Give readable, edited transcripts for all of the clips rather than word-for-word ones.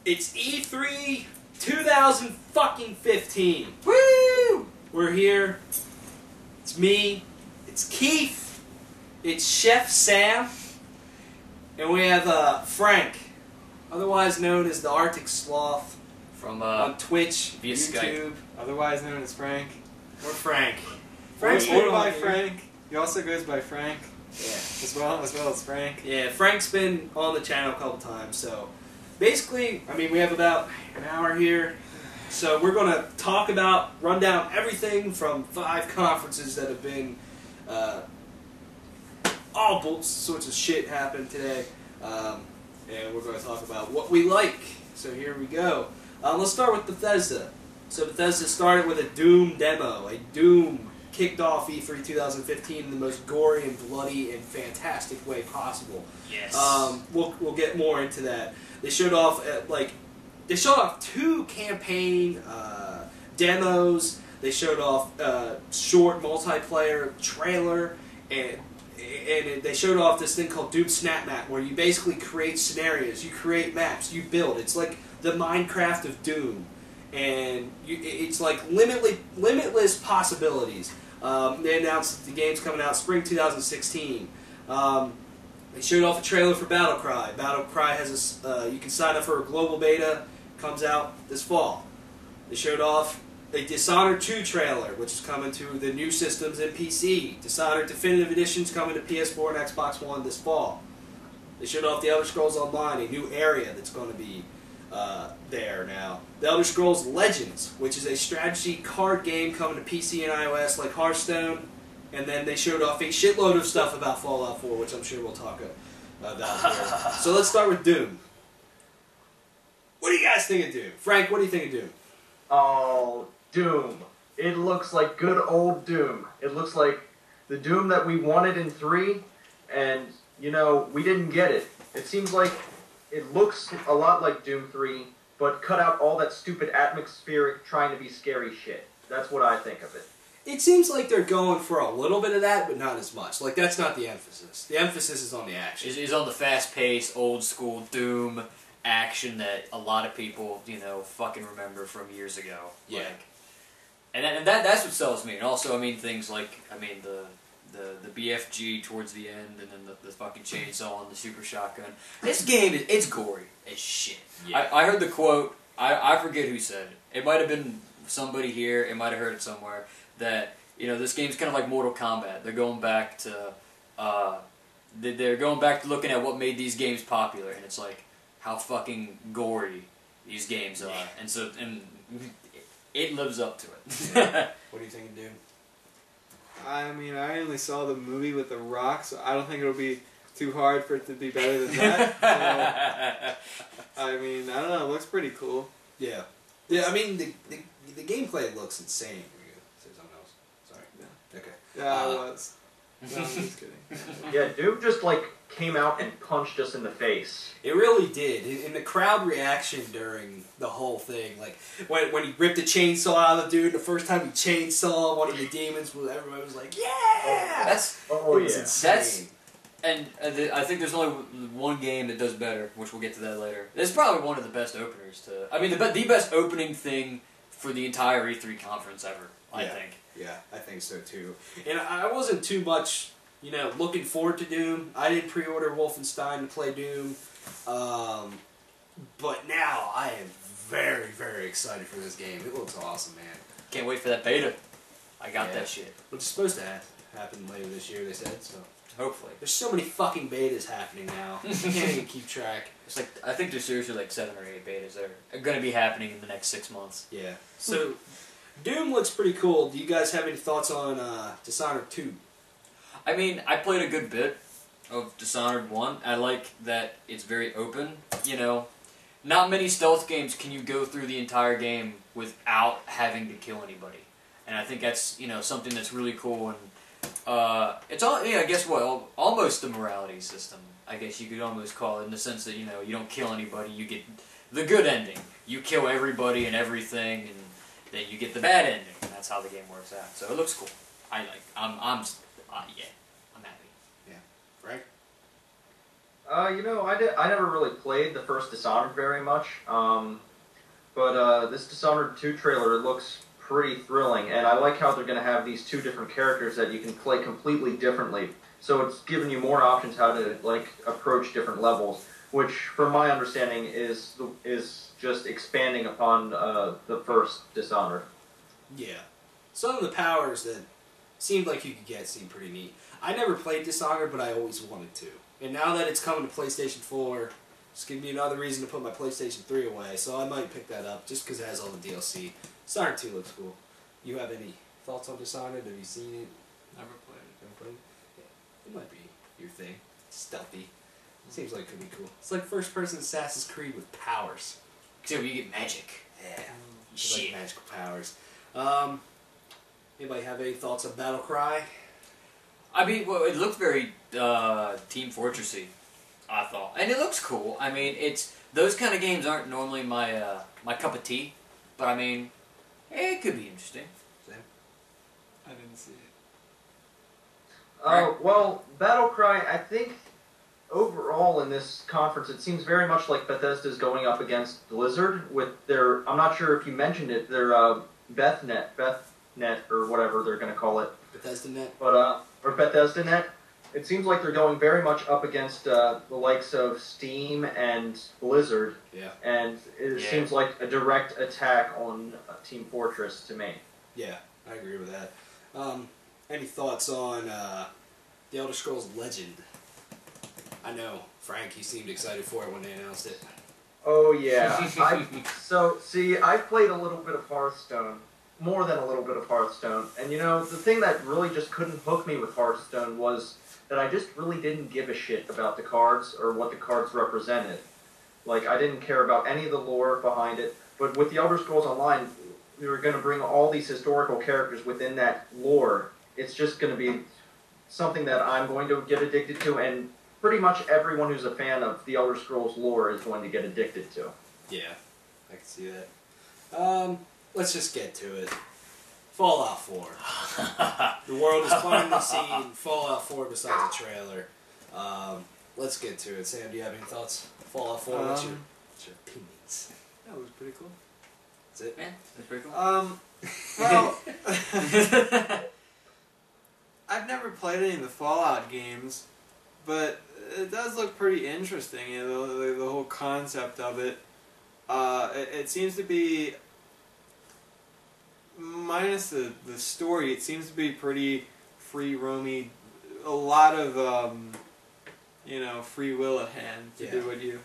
It's E3 2015. Woo! We're here. It's me. It's Keith. It's Chef Sam. And we have Frank, otherwise known as the Arctic Sloth, from on Twitch, via YouTube. Skype. Otherwise known as Frank. Or Frank. Frank's been or by on here. Frank. He also goes by Frank. Yeah. As well as Frank. Yeah, Frank's been on the channel a couple times, so basically, I mean, we have about an hour here, so we're going to talk about, run down everything from 5 conferences that have been, all sorts of shit happened today, and we're going to talk about what we like. So here we go. Let's start with Bethesda. So Bethesda started with a Doom demo. A Doom kicked off E3 2015 in the most gory and bloody and fantastic way possible. Yes. We'll get more into that. They showed off they showed off 2 campaign demos. They showed off short multiplayer trailer, and they showed off this thing called Doom Snap Map, where you basically create scenarios, you create maps, you build. It's like the Minecraft of Doom, and it's like limitless possibilities. They announced that the game's coming out spring 2016. They showed off a trailer for Battlecry. Battlecry has you can sign up for a global beta. Comes out this fall. They showed off a Dishonored 2 trailer, which is coming to the new systems and PC. Dishonored Definitive Edition's coming to PS4 and Xbox One this fall. They showed off the Elder Scrolls Online, a new area that's going to be there now. The Elder Scrolls Legends, which is a strategy card game coming to PC and iOS like Hearthstone. And then they showed off a shitload of stuff about Fallout 4, which I'm sure we'll talk about here. So let's start with Doom. What do you guys think of Doom? Frank, what do you think of Doom? Oh, Doom. It looks like good old Doom. It looks like the Doom that we wanted in 3, and, you know, we didn't get it. It seems like it looks a lot like Doom 3, but cut out all that stupid atmospheric trying to be scary shit. That's what I think of it. It seems like they're going for a little bit of that, but not as much. Like, that's not the emphasis. The emphasis is on the action. Is on the fast-paced, old-school Doom action that a lot of people, you know, fucking remember from years ago. Yeah. Like, and that's what sells me. And also, I mean, things like, I mean, the BFG towards the end, and then the fucking chainsaw and the super shotgun. This game, it's gory as shit. Yeah. I heard the quote, I forget who said it. It might have been somebody here, it might have heard it somewhere, that, you know, this game's kind of like Mortal Kombat. They're going back to, looking at what made these games popular, and it's like, how fucking gory these games are. And so, and it lives up to it. What do you think of Doom? I mean, I only saw the movie with The Rock, so I don't think it'll be too hard for it to be better than that. So, I mean, I don't know. It looks pretty cool. Yeah. Yeah, I mean, the gameplay looks insane. Say something else. Sorry. Yeah. Okay. Yeah, I was. No, I'm just kidding. Yeah, Doom just, like, came out and punched us in the face. It really did. In the crowd reaction during the whole thing, like, when he ripped the chainsaw out of the dude, the first time he chainsaw one of the demons, everybody was like, yeah! Oh, it was yeah. insane. And I think there's only one game that does better, which we'll get to that later. It's probably one of the best openers to... I mean, the best opening thing for the entire E3 conference ever, I think. Yeah, I think so too. And I wasn't too much, you know, looking forward to Doom. I didn't pre-order Wolfenstein to play Doom. But now I am very, very excited for this game. It looks awesome, man. Can't wait for that beta. I got that shit. Which is supposed to happen later this year, they said, so... Hopefully. There's so many fucking betas happening now. I can't even keep track. It's like, I think there's seriously like 7 or 8 betas that are going to be happening in the next 6 months. Yeah. So, Doom looks pretty cool. Do you guys have any thoughts on Dishonored 2? I mean, I played a good bit of Dishonored 1. I like that it's very open, you know. Not many stealth games can you go through the entire game without having to kill anybody. And I think that's, you know, something that's really cool, and it's all, yeah, I guess, well, almost the morality system, I guess you could almost call it, in the sense that, you know, you don't kill anybody, you get the good ending. You kill everybody and everything, and then you get the bad ending, and that's how the game works out. So it looks cool. Yeah, I'm happy. Yeah. Right? I never really played the first Dishonored very much. But this Dishonored 2 trailer, it looks pretty thrilling, and I like how they're going to have these two different characters that you can play completely differently. So it's giving you more options how to approach different levels, which, from my understanding, is just expanding upon the first Dishonored. Yeah. Some of the powers that seemed like you could get seemed pretty neat. I never played Dishonored, but I always wanted to. And now that it's coming to PlayStation 4, it's giving me another reason to put my PlayStation 3 away, so I might pick that up just because it has all the DLC. Dishonored 2 looks cool. You have any thoughts on Dishonored? Have you seen it? Never played it. Never played it? Yeah. It might be your thing. Stealthy. Seems like it could be cool. It's like first-person Assassin's Creed with powers. Except you get magic. Yeah. Shit. Like magical powers. Anybody have any thoughts on Battlecry? I mean, well, it looked very Team Fortressy, I thought, and it looks cool. I mean, it's those kind of games aren't normally my my cup of tea, but I mean, it could be interesting. I didn't see it. Well, Battlecry, I think overall in this conference, it seems very much like Bethesda's going up against Blizzard with their, I'm not sure if you mentioned it, their Bethnet, or whatever they're going to call it. Bethesda Net? But, or Bethesda Net. It seems like they're going very much up against the likes of Steam and Blizzard. Yeah. And it seems like a direct attack on Team Fortress to me. Yeah, I agree with that. Any thoughts on The Elder Scrolls Legend? I know, Frank, you seemed excited for it when they announced it. Oh, yeah. I played a little bit of Hearthstone. More than a little bit of Hearthstone. And, you know, the thing that really just couldn't hook me with Hearthstone was that I just really didn't give a shit about the cards or what the cards represented. Like, I didn't care about any of the lore behind it. But with The Elder Scrolls Online, we were going to bring all these historical characters within that lore. It's just going to be something that I'm going to get addicted to, and pretty much everyone who's a fan of The Elder Scrolls lore is going to get addicted to. Yeah, I can see that. Let's just get to it. Fallout 4. The world is planning to see Fallout 4 besides the trailer. Let's get to it. Sam, do you have any thoughts? Fallout 4, what's your opinions? That was pretty cool. That's it? Man, that's pretty cool. Well, I've never played any of the Fallout games, but it does look pretty interesting. You know, the whole concept of it. It seems to be, minus the story, it seems to be pretty free roamy. A lot of you know, free will at hand to do what you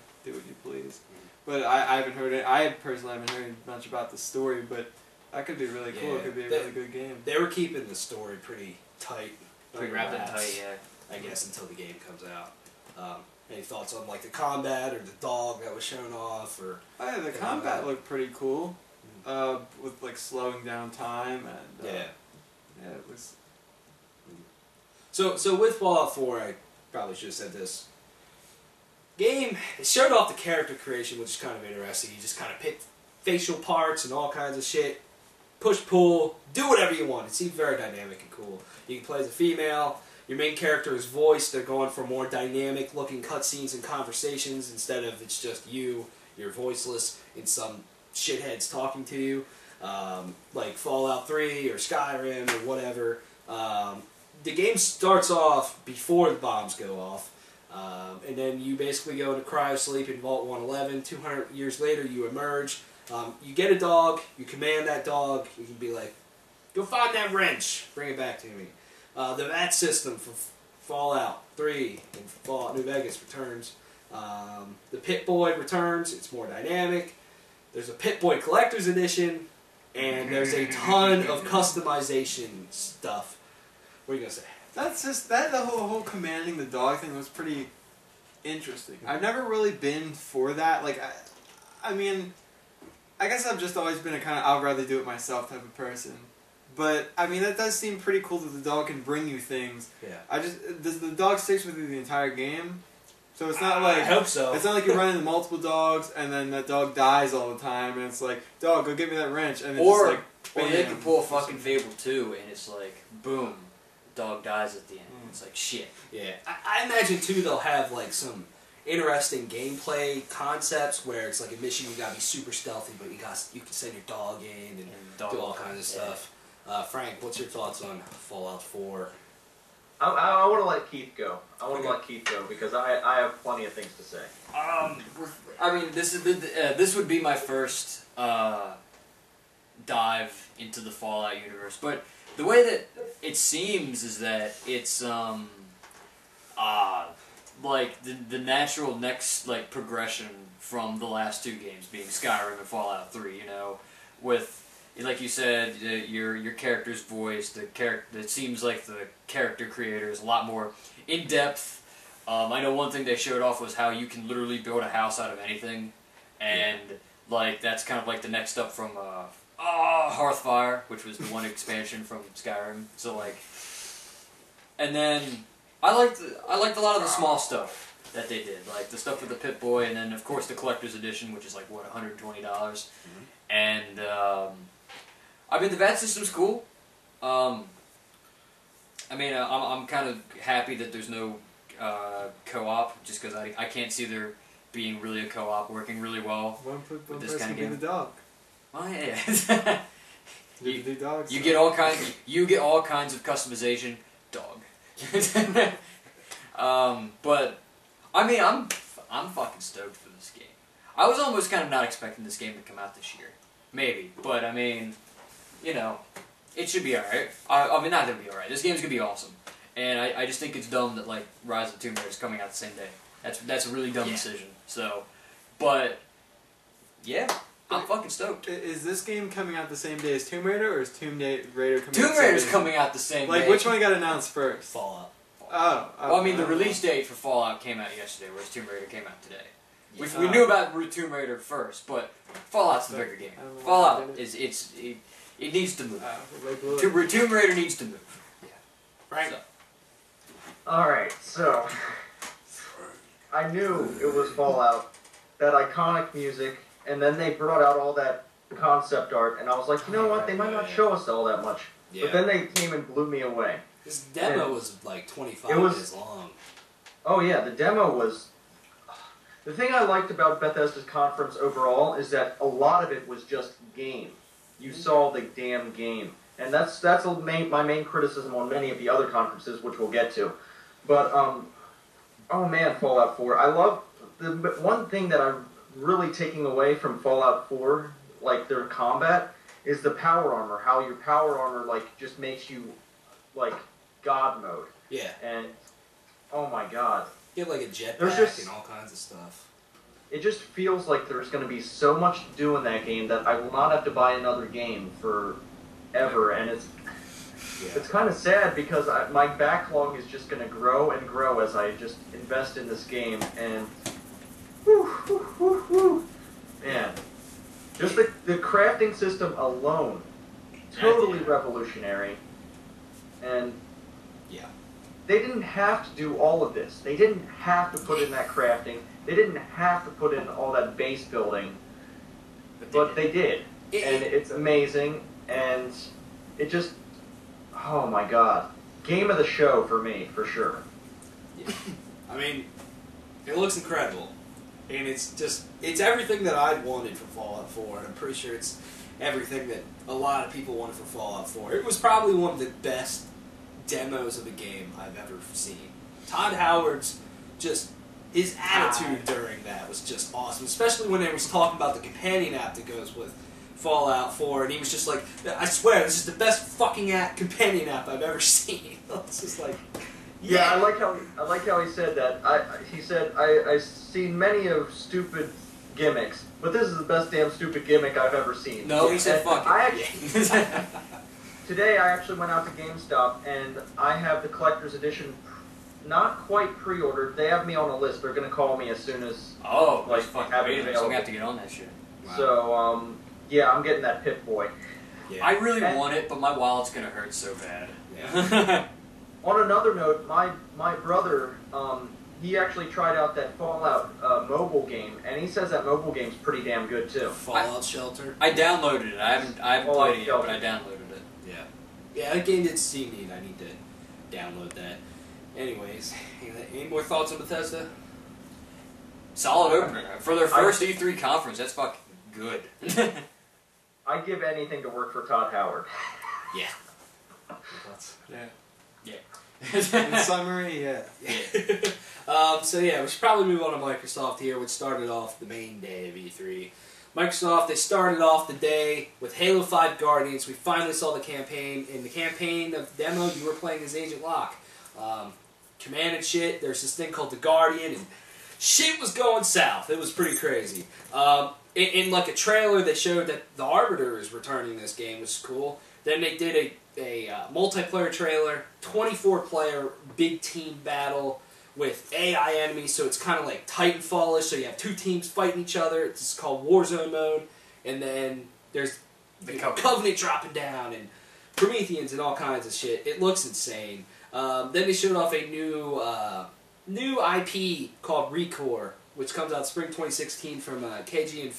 please. But I haven't heard it. I personally haven't heard much about the story, but that could be really cool. It could be a really good game. They were keeping the story pretty tight. Pretty wrapped and tight, yeah. I guess until the game comes out. Any thoughts on like the combat or the dog that was shown off, or? Oh, yeah, the combat looked pretty cool. With like slowing down time and yeah, it was. So with Fallout 4, I probably should have said this. Game, it showed off the character creation, which is kind of interesting. You just kind of pick facial parts and all kinds of shit. Push, pull, do whatever you want. It seems very dynamic and cool. You can play as a female. Your main character is voiced. They're going for more dynamic looking cutscenes and conversations instead of it's just you're voiceless and some shitheads talking to you. Like Fallout 3 or Skyrim or whatever. The game starts off before the bombs go off. And then you basically go into cryosleep in Vault 111. 200 years later, you emerge. You get a dog. You command that dog. You can be like, go find that wrench. Bring it back to me. The VAT system for Fallout 3 and Fallout New Vegas returns. The Pip-Boy returns. It's more dynamic. There's a Pip-Boy Collector's Edition. And there's a ton of customization stuff. What are you going to say? That's just the whole commanding the dog thing was pretty interesting. I've never really been for that. Like, I mean, I guess I've just always been a kind of I'd rather do it myself type of person. But I mean, that does seem pretty cool that the dog can bring you things. Yeah. Does the dog sticks with you the entire game? So it's not like, I hope so. It's not like you're running into multiple dogs and then that dog dies all the time and it's like, dog, go get me that wrench, and it's just like, bam. Or they can pull a fucking Fable 2 and it's like, boom, dog dies at the end. It's like shit. Yeah, I imagine too they'll have like some interesting gameplay concepts where it's like a mission you gotta be super stealthy, but you can send your dog in and do all kinds of stuff. Frank, what's your thoughts on Fallout 4? I want to let Keith go. I want to let Keith go because I have plenty of things to say. I mean, this would be my first dive into the Fallout universe, but the way that it seems is that it's like the natural next like progression from the last two games, being Skyrim and Fallout 3. You know, with like you said, your character's voice, it seems like the character creator is a lot more in depth. I know one thing they showed off was how you can literally build a house out of anything, and like that's kind of like the next up from Hearthfire, which was the one expansion from Skyrim. So like, and then I liked a lot of the small stuff that they did, like the stuff with the Pip-Boy, and then of course the collector's edition, which is like what, $120, and I mean the VAT system's cool. I mean I'm kind of happy that there's no co-op, just because I can't see there being really a co-op working really well with this kind of game. The dog. Oh yeah. You get all kinds of customization, dog. But I mean, I'm fucking stoked for this game. I was almost kind of not expecting this game to come out this year, maybe. But I mean, you know, it should be alright. I mean, not gonna be alright. This game's gonna be awesome, and I just think it's dumb that like Rise of the Tomb Raider is coming out the same day. That's a really dumb decision. So, but yeah. I'm fucking stoked. Is this game coming out the same day as Tomb Raider, or is Tomb Raider coming out the same day? Tomb Raider's coming out the same day. Like, which one got announced first? Fallout. Oh. Well, I mean, the release date for Fallout came out yesterday, whereas Tomb Raider came out today. We knew about Tomb Raider first, but Fallout's the bigger game. Fallout it needs to move. Tomb Raider needs to move. Yeah. Right. So. Alright, so I knew it was Fallout, that iconic music, and then they brought out all that concept art, and I was like, you know what, they might not show us all that much. Yeah. But then they came and blew me away. This demo was like 25 minutes long. Oh yeah, the demo was... The thing I liked about Bethesda's conference overall is that a lot of it was just game. You saw the damn game. And that's my main criticism on many of the other conferences, which we'll get to. But, oh man, Fallout 4. I love... The one thing that I'm really taking away from Fallout 4, like their combat, is the power armor. How your power armor, like, just makes you, like, God mode. Yeah. And, oh my god. You have like a jetpack and all kinds of stuff. It just feels like there's going to be so much to do in that game that I will not have to buy another game forever, and it's kind of sad because my backlog is just going to grow and grow as I just invest in this game, and man, just the crafting system alone, totally revolutionary, and they didn't have to do all of this. They didn't have to put in that crafting. They didn't have to put in all that base building, but they did, and it's amazing, and it just, oh my god, game of the show for me, for sure. Yeah. I mean, it looks incredible. And it's everything that I'd wanted for Fallout 4, and I'm pretty sure it's everything that a lot of people wanted for Fallout 4. It was probably one of the best demos of a game I've ever seen. Todd Howard's his attitude during that was just awesome, especially when they was talking about the companion app that goes with Fallout 4, and he was just like, I swear, this is the best fucking companion app I've ever seen. It's just like... Yeah, I like how he said that. He said, I've seen many of stupid gimmicks, but this is the best damn stupid gimmick I've ever seen. No, he said fuck it. Today I actually went out to GameStop, and I have the collector's edition not quite pre-ordered. They have me on a list. They're going to call me as soon as have it available. So we have to get on that shit. Wow. So, yeah, I'm getting that Pip-Boy. Yeah. I really want it, but my wallet's going to hurt so bad. Yeah. On another note, my brother, he actually tried out that Fallout mobile game, and he says that mobile game's pretty damn good too. Fallout Shelter. I downloaded it. I haven't played it yet, but I downloaded it. Yeah. Yeah, that game did seem neat. I need to download that. Anyways, any more thoughts on Bethesda? Solid opener. For their first E3 conference, that's fucking good. I'd give anything to work for Todd Howard. Yeah. Yeah. Yeah. In summary, yeah. So yeah, we should probably move on to Microsoft here, which started off the main day of E3. Microsoft, they started off the day with Halo 5 Guardians. We finally saw the campaign. In the campaign of the demo, you were playing as Agent Locke. Command and shit, there's this thing called the Guardian, and shit was going south. It was pretty crazy. In like a trailer, they showed that the Arbiter is returning this game, which is cool. Then they did a multiplayer trailer, 24-player big team battle with AI enemies, so it's kind of like Titanfall-ish, so you have two teams fighting each other. It's called Warzone mode, and then there's the Covenant dropping down, and Prometheans and all kinds of shit. It looks insane. Then they showed off a new IP called Recore, which comes out spring 2016 from KG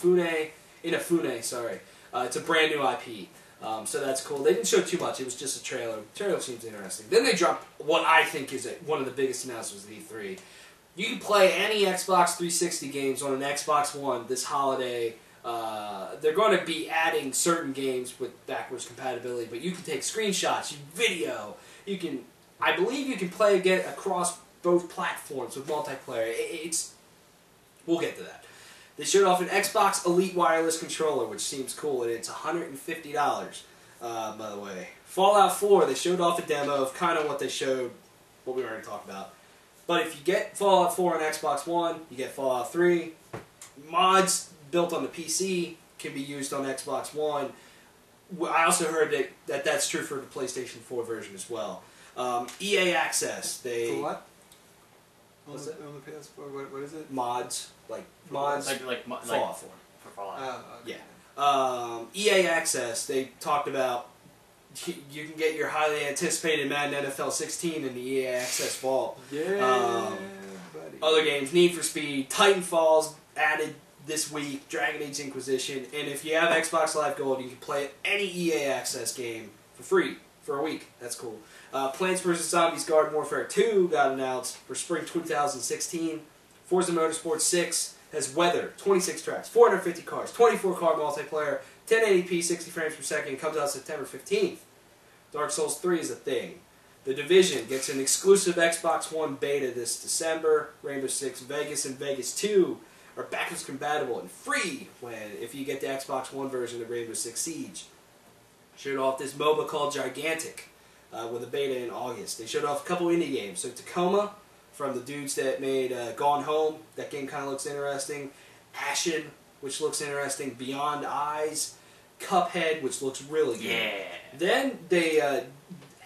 Inafune, sorry. It's a brand new IP. So that's cool. They didn't show too much. It was just a trailer. The trailer seems interesting. Then they dropped what I think is one of the biggest announcements of E3. You can play any Xbox 360 games on an Xbox One this holiday. They're going to be adding certain games with backwards compatibility, but you can take screenshots, video. You can, I believe you can play again across both platforms with multiplayer. We'll get to that. They showed off an Xbox Elite wireless controller, which seems cool, and it's $150, by the way. Fallout 4, they showed off a demo of kind of what they showed, what we already talked about. But if you get Fallout 4 on Xbox One, you get Fallout 3. Mods built on the PC can be used on Xbox One. I also heard that that's true for the PlayStation 4 version as well. EA Access, they... For what? On What's the, it? on the PS4, what is it? Mods, mods, Fallout 4. For Fallout. Oh, okay. Yeah. EA Access, they talked about you can get your highly anticipated Madden NFL 16 in the EA Access vault. Yeah, buddy. Other games, Need for Speed, Titanfall's added this week, Dragon Age Inquisition, and if you have Xbox Live Gold, you can play any EA Access game for free for a week. That's cool. Plants vs. Zombies Garden Warfare 2 got announced for spring 2016. Forza Motorsport 6 has weather, 26 tracks, 450 cars, 24-car multiplayer, 1080p, 60 frames per second, comes out September 15th. Dark Souls 3 is a thing. The Division gets an exclusive Xbox One beta this December. Rainbow Six Vegas and Vegas 2 are backwards compatible and free if you get the Xbox One version of Rainbow Six Siege. Showed off this MOBA called Gigantic with a beta in August. They showed off a couple indie games. So Tacoma, from the dudes that made Gone Home. That game kind of looks interesting. Ashen, which looks interesting. Beyond Eyes. Cuphead, which looks really good. Yeah. Then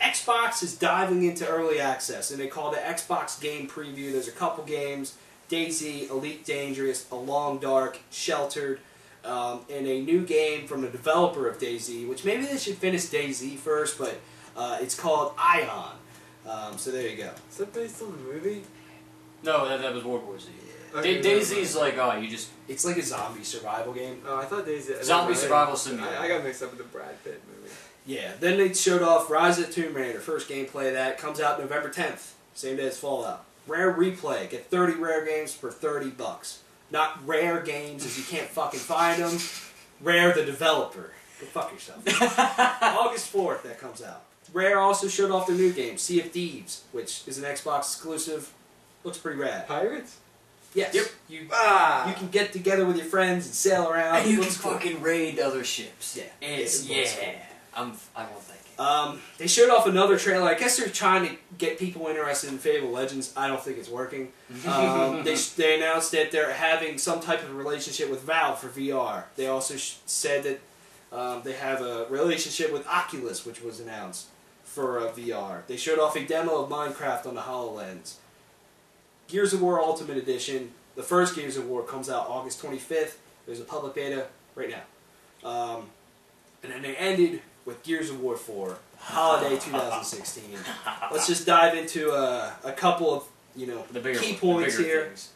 Xbox is diving into early access, and they call it Xbox Game Preview. There's a couple games. DayZ, Elite Dangerous, A Long Dark, Sheltered, and a new game from the developer of DayZ, which maybe they should finish DayZ first, but it's called Ion. So there you go. Is that based on the movie? No, that was World War Z. Okay, DayZ's like, oh, you just... It's like a zombie survival game. Oh, I thought DayZ... Zombie survival simulator. I got mixed up with the Brad Pitt movie. Yeah, then they showed off Rise of the Tomb Raider, first gameplay of that. Comes out November 10th, same day as Fallout. Rare Replay, get 30 rare games for $30. Not rare games as you can't fucking find them. Rare the developer. Go fuck yourself. August 4th that comes out. Rare also showed off their new game, Sea of Thieves, which is an Xbox exclusive. Looks pretty rad. Pirates? Yes. Yep. You can get together with your friends and sail around. And you can Looks cool. fucking raid other ships. Yeah. It's, It looks yeah. cool. I won't thank you. They showed off another trailer. I guess they're trying to get people interested in Fable Legends. I don't think it's working. They announced that they're having some type of relationship with Valve for VR. They also said that they have a relationship with Oculus, which was announced for VR. They showed off a demo of Minecraft on the HoloLens. Gears of War Ultimate Edition. The first Gears of War comes out August 25th. There's a public beta right now. And then they ended with Gears of War 4, holiday 2016. Let's just dive into a couple of key points here. Things.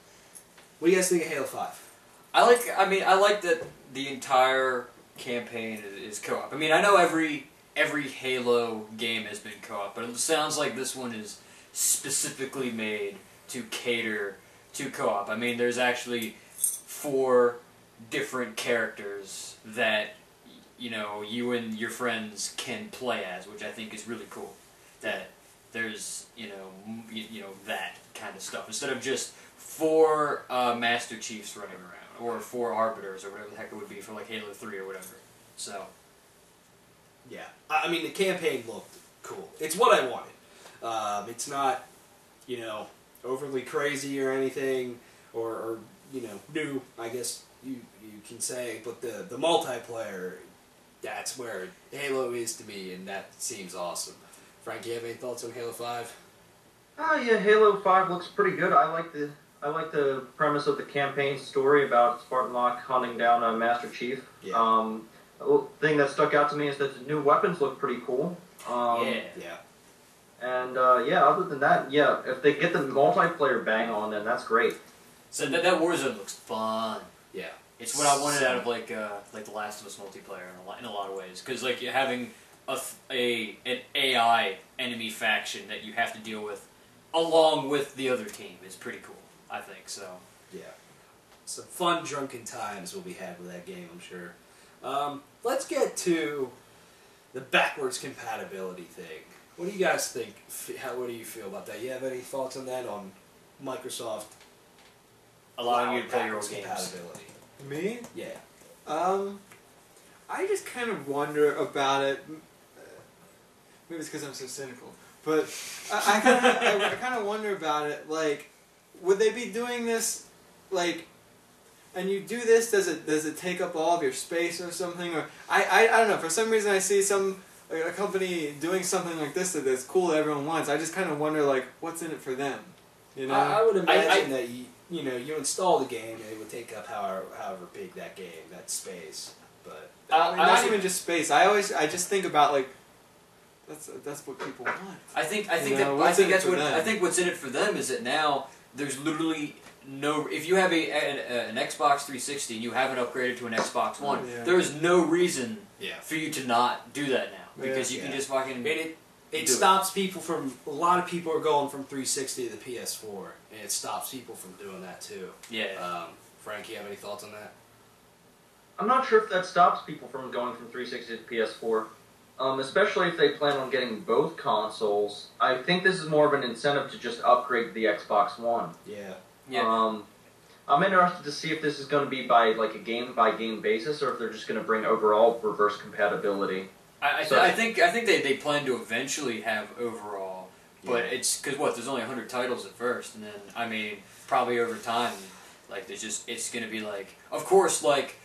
What do you guys think of Halo 5? I like that the entire campaign is co-op. I mean, I know every Halo game has been co-op, but it sounds like this one is specifically made to cater to co-op. I mean, there's actually 4 different characters that you and your friends can play as, which I think is really cool. That there's that kind of stuff instead of just 4 Master Chiefs running around or 4 Arbiters or whatever the heck it would be for like Halo 3 or whatever. So yeah, I mean the campaign looked cool. It's what I wanted. It's not overly crazy or anything or new, I guess you can say, but the multiplayer, that's where Halo is to me, and that seems awesome. Frank, you have any thoughts on Halo 5? Yeah, Halo 5 looks pretty good. I like the premise of the campaign story about Spartan Locke hunting down a Master Chief. Yeah. The thing that stuck out to me is that the new weapons look pretty cool. yeah. And other than that, yeah, if they get the multiplayer bang on, then that's great. So that Warzone looks fun. Yeah. It's what I wanted out of like The Last of Us multiplayer in a lot of ways, because like you're having an AI enemy faction that you have to deal with along with the other team is pretty cool, I think. So yeah, some fun drunken times will be had with that game, I'm sure. Let's get to the backwards compatibility thing. What do you guys think? What do you feel about that? You have any thoughts on that, on Microsoft allowing you to play your own backwards games? compatibility? Me? Yeah. I just kind of wonder about it. Maybe it's because I'm so cynical, but I kind of wonder about it. Like, would they be doing this, like, and you do this? Does it take up all of your space or something? Or I don't know. For some reason, I see a company doing something like this that's cool that everyone wants. I just kind of wonder, like, what's in it for them? You know? I would imagine that you install the game and it would take up however big that space, but I mean, not even just space. I just think about like that's what people want. I think what's in it for them is that now there's literally no. If you have an Xbox 360 and you haven't upgraded to an Xbox One, there is no reason for you to not do that now, because you can just fucking. It stops people from. A lot of people are going from 360 to the PS4, and it stops people from doing that too. Yeah. Frank, you have any thoughts on that? I'm not sure if that stops people from going from 360 to PS4, especially if they plan on getting both consoles. I think this is more of an incentive to just upgrade to the Xbox One. Yeah. I'm interested to see if this is going to be by like a game-by-game basis, or if they're just going to bring overall reverse compatibility. I think they plan to eventually have overall, but it's because there's only 100 titles at first, and then I mean probably over time, like it's gonna be like, of course, like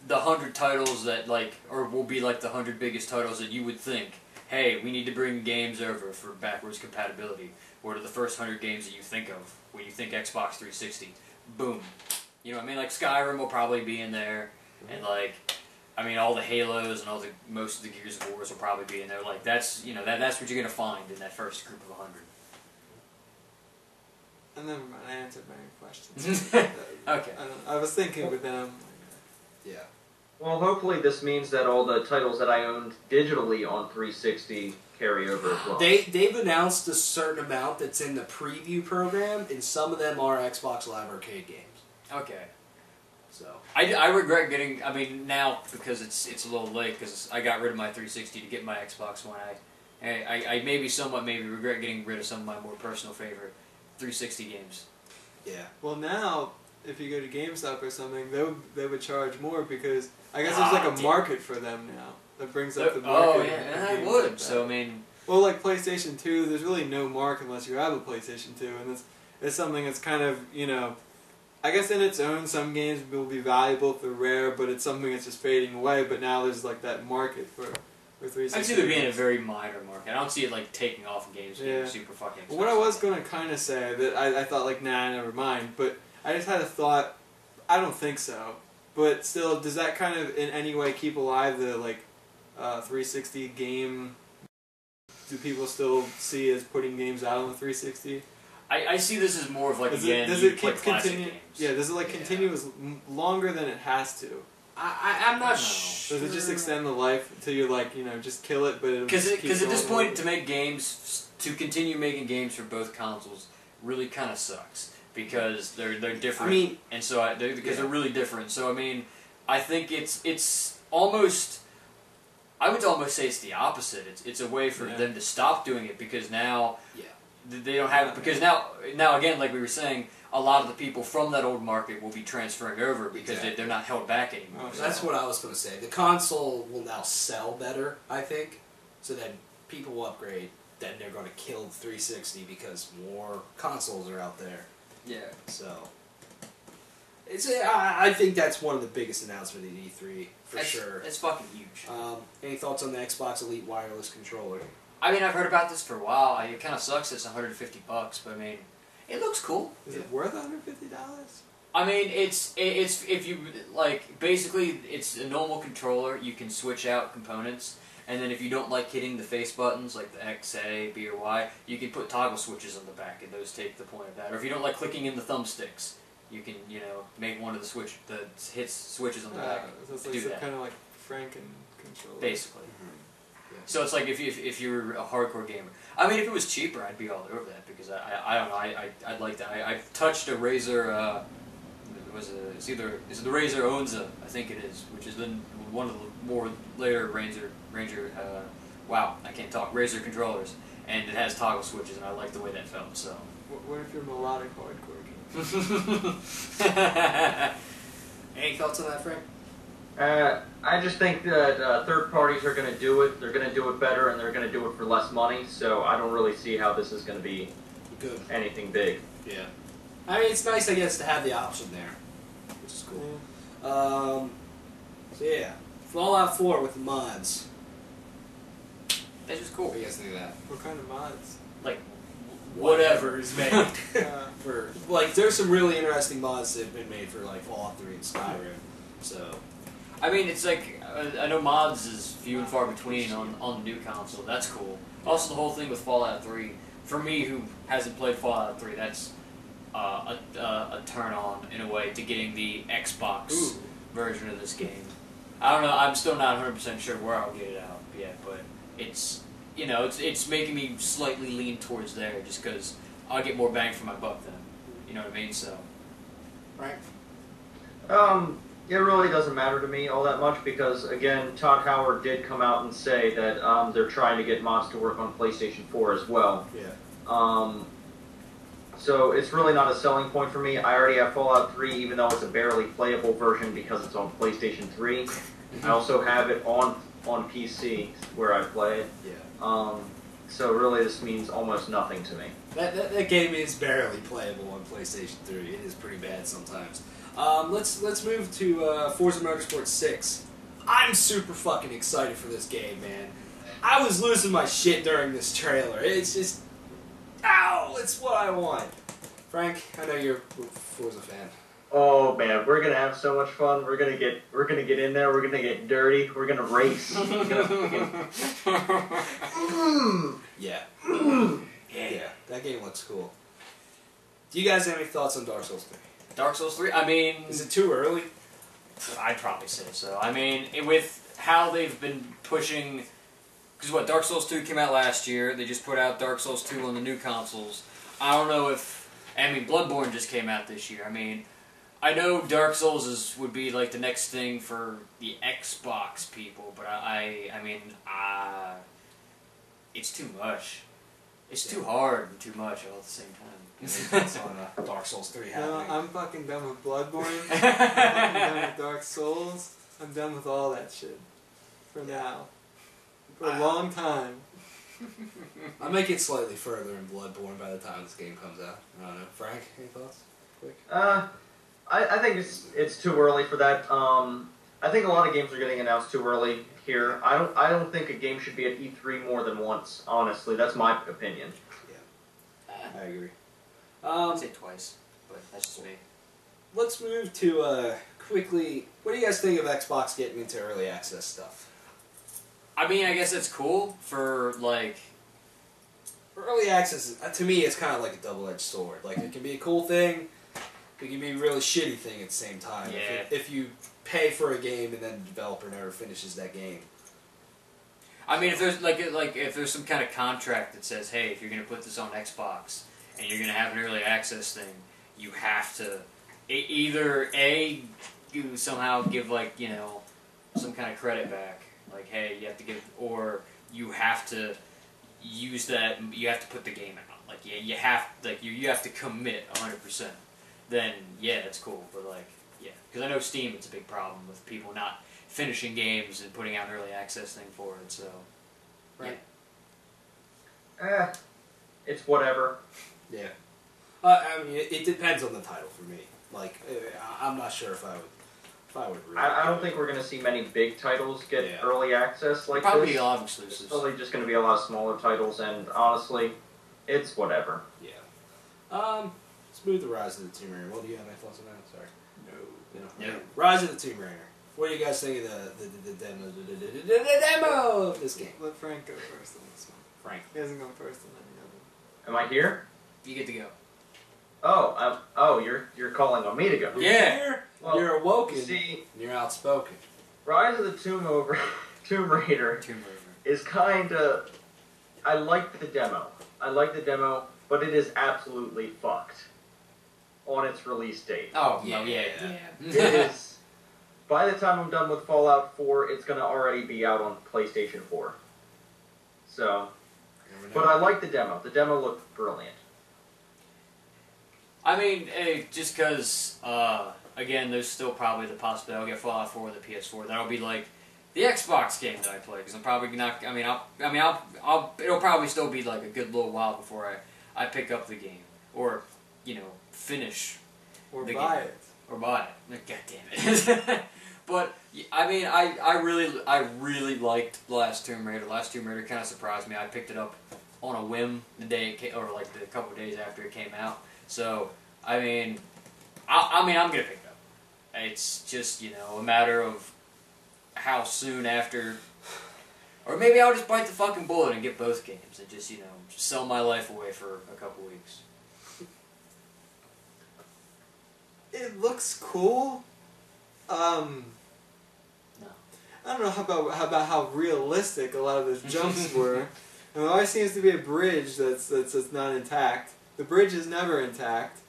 the 100 titles that will be like the 100 biggest titles that you would think, hey, we need to bring games over for backwards compatibility. What are the first 100 games that you think of when you think Xbox 360? Boom, you know what I mean? Like Skyrim will probably be in there, and like. I mean, all the Halos and most of the Gears of Wars will probably be in there. Like that's that's what you're gonna find in that first group of 100. Never mind, I answered my own questions. Okay. I was thinking with them. Yeah. Well, hopefully this means that all the titles that I owned digitally on 360 carry over as well. They've announced a certain amount that's in the preview program, and some of them are Xbox Live Arcade games. Okay. So I regret getting. I mean, now because it's a little late because I got rid of my 360 to get my Xbox One. I maybe regret getting rid of some of my more personal favorite 360 games. Yeah. Well, now if you go to GameStop or something, they would charge more because I guess there's like a market for them now that brings up the market. Oh yeah, I would. Like so I mean, well, like PlayStation 2, there's really no mark unless you have a PlayStation 2, and it's something that's kind of I guess in its own, some games will be valuable if they're rare, but it's something that's just fading away. But now there's like that market for 360. I see there being a very minor market. I don't see it like taking off in games being super fucking expensive. What I was going to kind of say, that I thought like, nah, never mind. But I just had a thought, I don't think so. But still, does that kind of in any way keep alive the 360 game? Do people still see as putting games out on the 360? I see this as more of like, does again, it keep continue? Yeah, does it continue as longer than it has to? I'm not sure. Does it just extend the life until you're just kill it, but it'll because at this point to make games, to continue making games for both consoles really kind of sucks. because they're different. I mean, and so they're really different. So I mean, I think it's almost. I would almost say it's the opposite. It's a way for them to stop doing it because now they don't have it. Because now again, like we were saying, a lot of the people from that old market will be transferring over because they're not held back anymore. So that's what I was going to say. The console will now sell better, I think, so that people will upgrade. Then they're going to kill the 360 because more consoles are out there. Yeah. So I think that's one of the biggest announcements at E3 for sure. It's fucking huge. Any thoughts on the Xbox Elite wireless controller? I mean, I've heard about this for a while. It kind of sucks. It's $150, but I mean, it looks cool. Is it worth $150? I mean, it's if you like basically it's a normal controller. You can switch out components, and then if you don't like hitting the face buttons like the X, A, B, or Y, you can put toggle switches on the back, and those take the point of that. Or if you don't like clicking in the thumbsticks, you can make one of the switches on the back. So it's like kind of like Franken controller. Basically. So it's like if you're a hardcore gamer. I mean, if it was cheaper, I'd be all over that because I don't know. I'd like that. I've touched a Razer. Is it the Razer Onza? I think it is, which is one of the more later Ranger. Wow, I can't talk. Razer controllers, and it has toggle switches, and I like the way that felt. So. What if you're melodic hardcore gamer? Any thoughts on that, Frank? I just think that third parties are going to do it. They're going to do it better, and they're going to do it for less money. So I don't really see how this is going to be anything big. Yeah. I mean, it's nice, I guess, to have the option there, which is cool. So yeah, Fallout 4 with the mods. That's just cool. What do you guys think of that? What kind of mods? Like whatever is made. There's some really interesting mods that have been made for like Fallout 3 and Skyrim. So. I mean, it's like, I know mods is few and far between on the new console. That's cool. Also, the whole thing with Fallout 3, for me who hasn't played Fallout 3, that's a turn-on, in a way, to getting the Xbox version of this game. I don't know, I'm still not 100% sure where I'll get it out yet, but it's, it's making me slightly lean towards there, just because I'll get more bang for my buck then. You know what I mean? So. Right. It really doesn't matter to me all that much because, again, Todd Howard did come out and say that they're trying to get mods to work on PlayStation 4 as well. Yeah. So it's really not a selling point for me. I already have Fallout 3, even though it's a barely playable version because it's on PlayStation 3. I also have it on PC where I play it. Yeah. So really this means almost nothing to me. That game is barely playable on PlayStation 3. It is pretty bad sometimes. Let's move to Forza Motorsport 6. I'm super fucking excited for this game, man. I was losing my shit during this trailer. It's just, ow! It's what I want. Frank, I know you're a Forza fan. Oh man, we're gonna have so much fun. We're gonna get in there. We're gonna get dirty. We're gonna race. We're gonna Yeah. Yeah. That game looks cool. Do you guys have any thoughts on Dark Souls 3? Dark Souls 3? I mean... Is it too early? I'd probably say so. I mean, with how they've been pushing... Because Dark Souls 2 came out last year. They just put out Dark Souls 2 on the new consoles. I don't know if... I mean, Bloodborne just came out this year. I mean, I know Dark Souls would be like the next thing for the Xbox people, but I mean, it's too much. It's too hard and too much all at the same time. It's on Dark Souls 3 happening. No, I'm fucking done with Bloodborne. I'm fucking done with Dark Souls. I'm done with all that shit. For now. For a long time. I might get slightly further in Bloodborne by the time this game comes out. I don't know. Frank, any thoughts? Quick. I think it's too early for that. I think a lot of games are getting announced too early here. I don't think a game should be at E3 more than once. Honestly, that's my opinion. Yeah, I agree. I'd say twice, but that's just me. Let's move to quickly. What do you guys think of Xbox getting into early access stuff? I mean, I guess it's cool for like. Early access, to me, it's kind of like a double-edged sword. Like, it can be a cool thing, it can be a really shitty thing at the same time. Yeah. If you pay for a game and then the developer never finishes that game. I mean, if there's if there's some kind of contract that says, hey, if you're gonna put this on Xbox and you're gonna have an early access thing, you have to either you somehow give like some kind of credit back, like hey you have to give, or you have to use that, you have to put the game out, like you have to commit 100%. Then yeah, that's cool, but like because I know Steam, it's a big problem with people not finishing games and putting out an early access thing for it. So right. It's whatever. Yeah. I mean, it depends on the title for me. Like, I'm not sure if I would. Really I don't think we're going to see many big titles get early access like probably this. Probably a lot of exclusives. It's probably just going to be a lot of smaller titles, and honestly, it's whatever. Yeah. Smooth the Rise of the Tomb Raider. Well, do you have any thoughts on that? Sorry. No. Rise of the Tomb Raider. What do you guys think of the demo of this game? Let Frank go first on this one. Frank. He hasn't gone first on any of them. Am I here? You get to go. Oh, you're calling on me to go. Yeah. Well, you're awoken. See, you're outspoken. Rise of the Tomb Raider is kind of. I like the demo. But it is absolutely fucked on its release date. Oh yeah. It is. By the time I'm done with Fallout 4, it's going to already be out on PlayStation 4. So, but I like the demo. The demo looked brilliant. I mean, just because, again, there's still probably the possibility I'll get Fallout 4 with the PS4. That'll be like the Xbox game that I play, because I'm probably not. It'll probably still be like a good little while before I pick up the game, or finish, or the buy game. it, or buy it. God damn it! But I mean, I really liked the last Tomb Raider. Last Tomb Raider kind of surprised me. I picked it up on a whim the day it came, or like the couple of days after it came out. So I mean, I'm gonna pick it up. It's just a matter of how soon after, or maybe I'll just bite the fucking bullet and get both games and just sell my life away for a couple weeks. It looks cool. No. I don't know about how realistic a lot of those jumps were. And there always seems to be a bridge that's not intact. The bridge is never intact.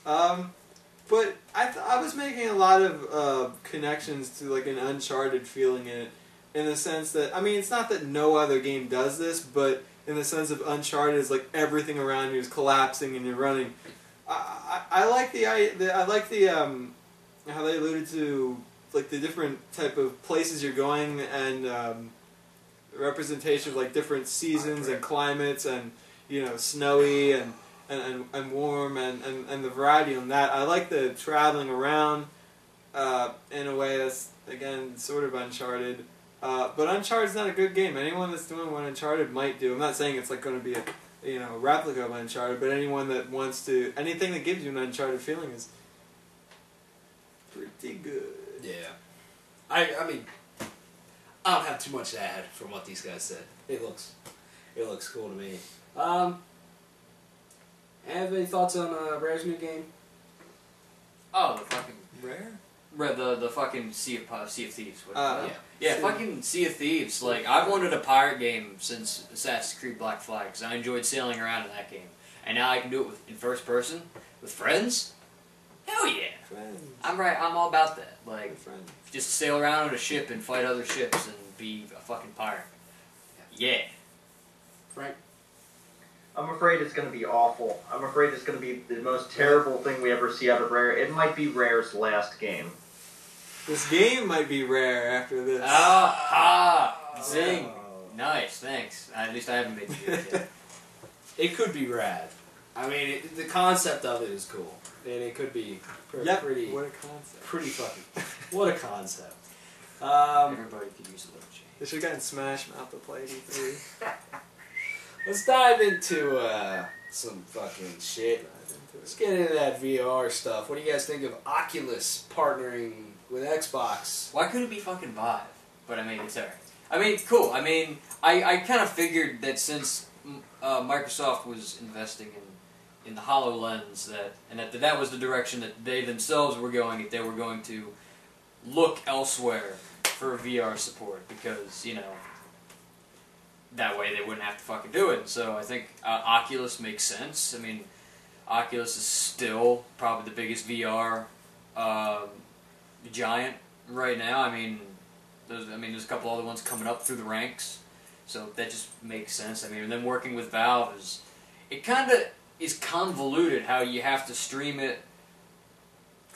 But I was making a lot of connections to like an Uncharted feeling in the sense that, I mean, it's not that no other game does this, but in the sense of Uncharted is like everything around you is collapsing and you're running. I like how they alluded to like the different type of places you're going and representation of like different seasons and climates and snowy and warm and the variety on that. I like the traveling around in a way that's again sort of Uncharted. But Uncharted's not a good game. Anyone that's doing what Uncharted might do, I'm not saying it's like going to be a replica of Uncharted, but anyone that wants to, anything that gives you an Uncharted feeling is pretty good. Yeah. I mean, I don't have too much to add from what these guys said. It looks cool to me. Have any thoughts on Rare's new game? Oh, the fucking Rare? The fucking Sea of Thieves. Yeah, fucking Sea of Thieves. Like, I've wanted a pirate game since Assassin's Creed Black Flag, because I enjoyed sailing around in that game. And now I can do it in first person, with friends? Hell yeah! Friends. I'm all about that. Like, Friends. just sail around on a ship and fight other ships and be a fucking pirate. Yeah. Frank? I'm afraid it's going to be awful. I'm afraid it's going to be the most terrible thing we ever see out of Rare. It might be Rare's last game. This game might be Rare after this. Zing. Nice, thanks. At least I haven't made it yet. It could be rad. I mean, the concept of it is cool. And it could be pretty... What a concept. Pretty fucking... What a concept. Everybody could use a little change. They should have gotten Smash Mouth to play E3. Let's dive into some fucking shit. Let's get into that VR stuff. What do you guys think of Oculus partnering with Xbox? Why couldn't it be fucking Vive? But I mean, it's alright. I mean, cool. I mean, I kind of figured that since Microsoft was investing in the HoloLens, that was the direction that they themselves were going, if they were going to look elsewhere for VR support, because, that way they wouldn't have to fucking do it. So I think Oculus makes sense. I mean, Oculus is still probably the biggest VR giant right now. I mean, there's a couple other ones coming up through the ranks, so that just makes sense. I mean, and then working with Valve it kind of is convoluted how you have to stream it.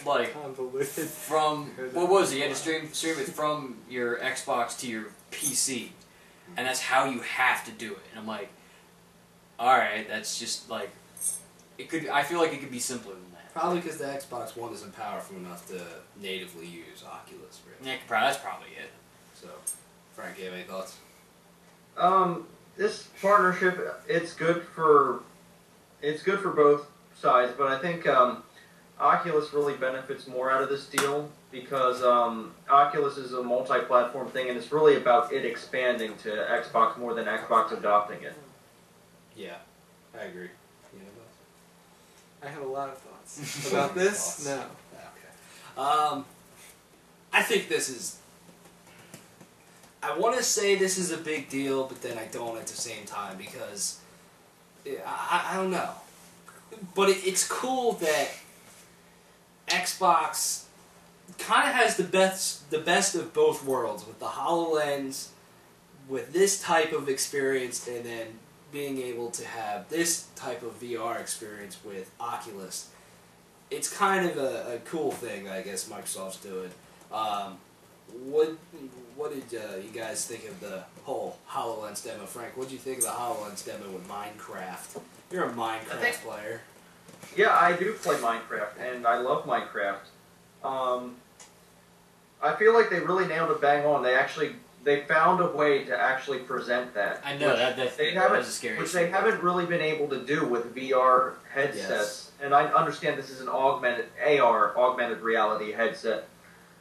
Like Convoluted. from what was it? You had to stream it from your Xbox to your PC, and that's how you have to do it. And I'm like, all right, that's just like it could. I feel like it could be simpler than that. Probably because the Xbox One isn't powerful enough to natively use Oculus. Really. Yeah, that's probably it. So, Frank, you have any thoughts? This partnership, it's good for both sides, but I think Oculus really benefits more out of this deal because Oculus is a multi-platform thing, and it's really about it expanding to Xbox more than Xbox adopting it. Yeah, I agree. I have a lot of thoughts about this. No. Okay. I think this is. I want to say this is a big deal, but then I don't at the same time because I don't know. But it's cool that Xbox kind of has the best of both worlds with the HoloLens, with this type of experience, and then being able to have this type of VR experience with Oculus. It's kind of a cool thing, I guess, Microsoft's doing. What did you guys think of the whole HoloLens demo? Frank, what did you think of the HoloLens demo with Minecraft? You're a Minecraft player. Yeah, I do play Minecraft, and I love Minecraft. I feel like they really nailed it bang on. They found a way to actually present that. I know that was a scary. Which they haven't really been able to do with VR headsets. Yes. And I understand this is an augmented reality headset,